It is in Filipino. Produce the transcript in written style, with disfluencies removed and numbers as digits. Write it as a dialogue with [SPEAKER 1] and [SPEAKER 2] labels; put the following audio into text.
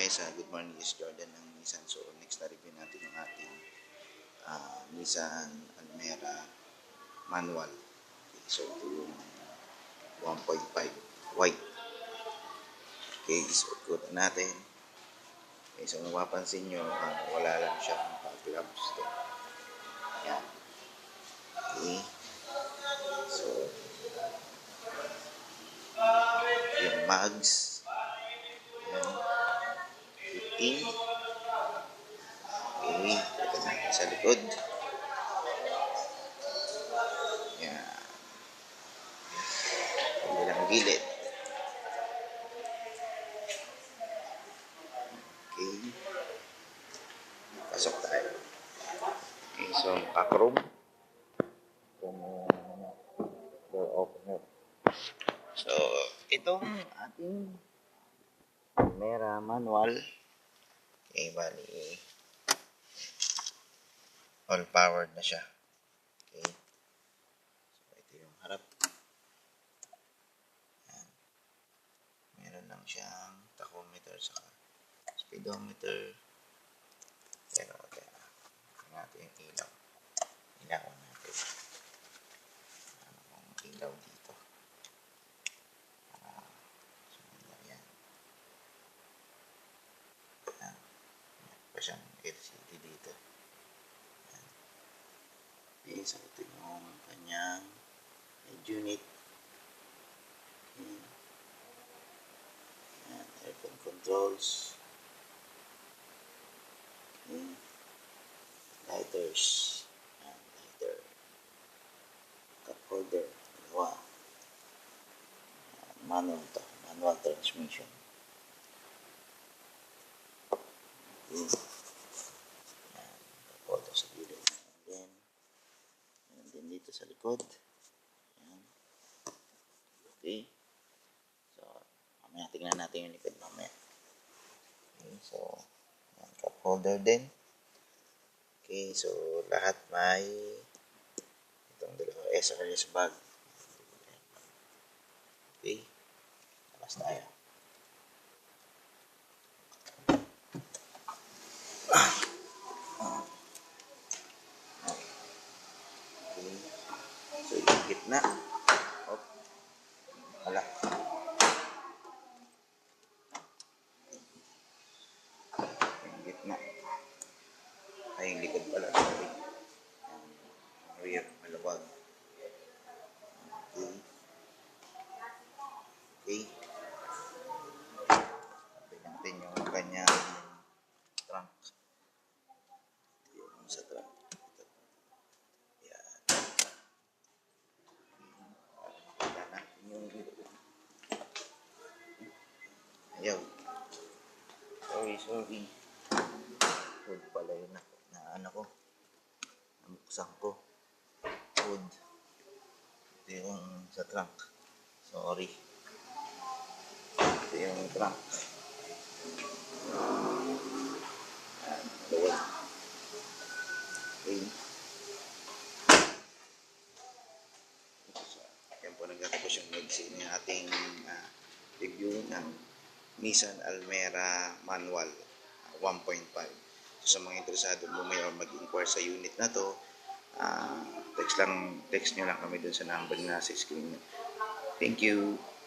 [SPEAKER 1] Good morning, is Jordan ng Nissan. So, next na review natin yung ating Nissan Almera manual. Okay, so, ito yung 1.5 white. Okay, so, ikot natin. Okay, so, mapapansin nyo, wala lang siyang gloves to. Yan. Okay. So, yung mags. Yan. 15. Okay, ito natin sa likod. Yan. Kabilang gilid. Okay. Pasok tayo. Okay, so kakroom. Itong door opener. So, itong ating Almera manual. Okay, bali all powered na siya. Okay. So, ito yung harap. Yan. Meron lang siyang tachometer saka speedometer. Pero, kaya natin yung ilaw. Ilawan natin. Ano kung ilaw dito. So, yan. Yan. Meron pa siyang LCD dito. Yan. Okay, so ito yung kanyang unit. Yan. Aircon controls. Okay. Lighters. Yan, lighter. Cup holder. Dalawa. Manual to. Manual transmission. Okay. Yan. Cup holder sa gilid. And then dito sa likod. Yan. Okay. So, mamaya tingnan natin yung likod mamaya. Okay. So, yan. Cup holder din. Okay, so lahat may itong dalawa SRS bag. Okay, labas tayo. Okay, so yung gitna. Oh, wala. Yung gitna. Ay, yung likod pala. Sorry. Rear, malawag. Okay. Okay. Sabi natin yung kanyang trunk. Yung sa trunk. Ito. Yan. Makita natin yung likod. Ayaw. Sorry. Food pala yun na ano ko. Namuksan ko. Food. Ito yung sa trunk. Sorry. Ito yung trunk. Luwag. Okay. So, yan po nagtatapos yung magsin ng ating review ng Nissan Almera manual 1.5. So, sa mga interesado bumili o mag-inquire sa unit na to, text nyo lang kami dun sa number na sa screen. Thank you.